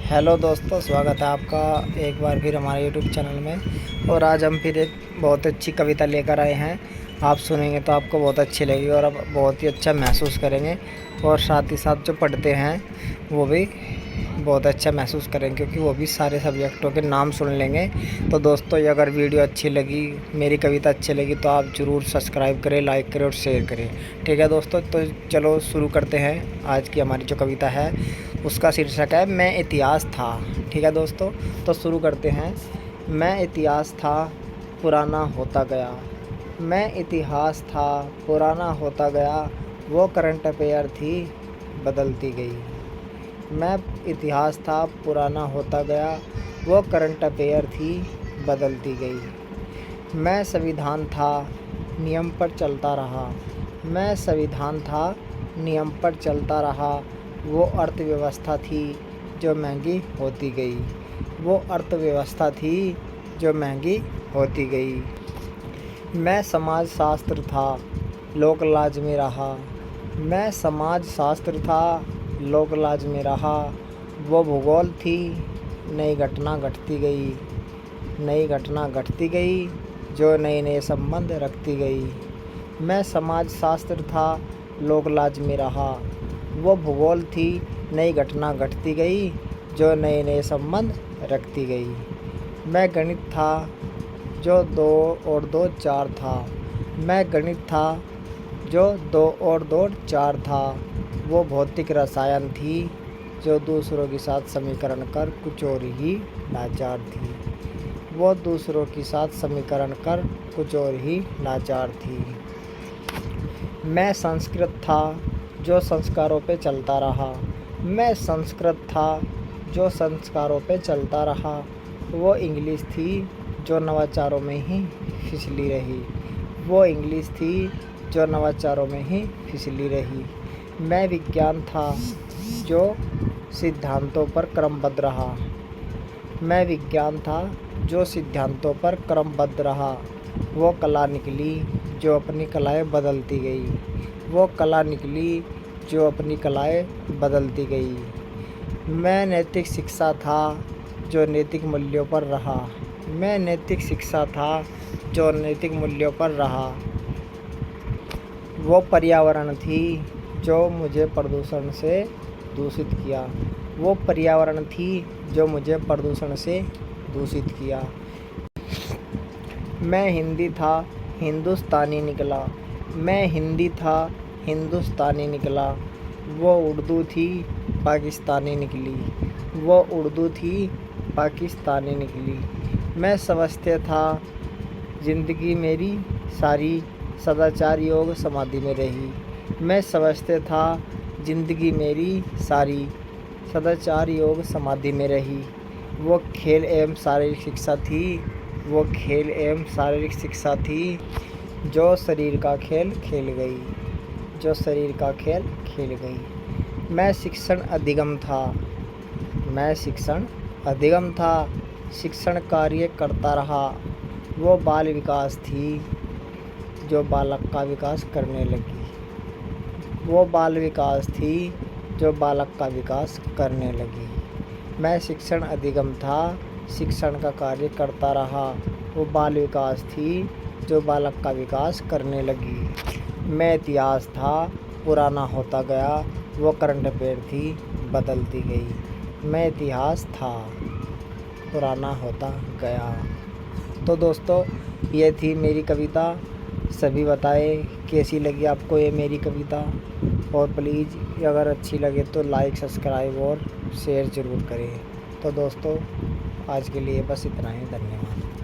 Hello दोस्तों, स्वागत है आपका एक बार फिर हमारे यूट्यूब चैनल में। और आज हम फिर एक बहुत अच्छी कविता लेकर आए हैं। आप सुनेंगे तो आपको बहुत अच्छी लगेगी और आप बहुत ही अच्छा महसूस करेंगे। और साथ ही साथ जो पढ़ते हैं वो भी बहुत अच्छा महसूस करेंगे, क्योंकि वो भी सारे सब्जेक्टों के नाम सुन लेंगे। तो दोस्तों, ये अगर वीडियो अच्छी लगी, मेरी कविता अच्छी लगी, तो आप ज़रूर सब्सक्राइब करें, लाइक करें और शेयर करें। ठीक है दोस्तों, तो चलो शुरू करते हैं। आज की हमारी जो कविता है उसका शीर्षक है मैं इतिहास था। ठीक है दोस्तों, तो शुरू करते हैं। मैं इतिहास था, पुराना होता गया। मैं इतिहास था, पुराना होता गया। वो करंट अफेयर थी, बदलती गई। मैं इतिहास था, पुराना होता गया। वो करंट अफेयर थी, बदलती गई। मैं संविधान था, नियम पर चलता रहा। मैं संविधान था, नियम पर चलता रहा। वो अर्थव्यवस्था थी जो महंगी होती गई। वो अर्थव्यवस्था थी जो महंगी होती गई। मैं समाज शास्त्र था, लोक लाज में रहा। मैं समाज शास्त्र था, लोक लाज में रहा। वो भूगोल थी, नई घटना घटती गई। नई घटना घटती गई जो नए नए संबंध रखती गई। मैं समाज शास्त्र था, लोक लाज में रहा। वो भूगोल थी, नई घटना घटती गई जो नए नए संबंध रखती गई। मैं गणित था, जो 2 और 2 4 था। मैं गणित था, जो 2 और 2 4 था। वो भौतिक रसायन थी, जो दूसरों के साथ समीकरण कर कुछ और ही लाचार थी। वो दूसरों के साथ समीकरण कर कुछ और ही लाचार थी। मैं संस्कृत था, जो संस्कारों पे चलता रहा। मैं संस्कृत था, जो संस्कारों पे चलता रहा। वो इंग्लिश थी, जो नवाचारों में ही फिसली रही। वो इंग्लिश थी, जो नवाचारों में ही फिसली रही। मैं विज्ञान था, जो सिद्धांतों पर क्रमबद्ध रहा। मैं विज्ञान था, जो सिद्धांतों पर क्रमबद्ध रहा। वो कला निकली, जो अपनी कलाएं बदलती गई। वो कला निकली, जो अपनी कलाएं बदलती गई। मैं नैतिक शिक्षा था, जो नैतिक मूल्यों पर रहा। मैं नैतिक शिक्षा था, जो नैतिक मूल्यों पर रहा। वो पर्यावरण थी, जो मुझे प्रदूषण से दूषित किया। वो पर्यावरण थी, जो मुझे प्रदूषण से दूषित किया। मैं हिंदी था, हिंदुस्तानी निकला। मैं हिंदी था, हिंदुस्तानी निकला। वो उर्दू थी, पाकिस्तानी निकली। वो उर्दू थी, पाकिस्तानी निकली। मैं समझते था, जिंदगी मेरी सारी सदाचार योग समाधि में रही। मैं समझते था, जिंदगी मेरी सारी सदाचार योग समाधि में रही। वो खेल एवं शारीरिक शिक्षा थी। वो खेल एवं शारीरिक शिक्षा थी, जो शरीर का खेल खेल गई। जो शरीर का खेल खेल गई। मैं शिक्षण अधिगम था। मैं शिक्षण अधिगम था, शिक्षण कार्य करता रहा। वो बाल विकास थी, जो बालक का विकास करने लगी। वो बाल विकास थी, जो बालक का विकास करने लगी। मैं शिक्षण अधिगम था, शिक्षण का कार्य करता रहा। वो बाल विकास थी, जो बालक का विकास करने लगी। मैं इतिहास था, पुराना होता गया। वो करंट अफेयर थी, बदलती गई। मैं इतिहास था, पुराना होता गया। तो दोस्तों, ये थी मेरी कविता। सभी बताएं कैसी लगी आपको ये मेरी कविता। और प्लीज़ अगर अच्छी लगे तो लाइक, सब्सक्राइब और शेयर ज़रूर करें। तो दोस्तों, आज के लिए बस इतना ही। धन्यवाद।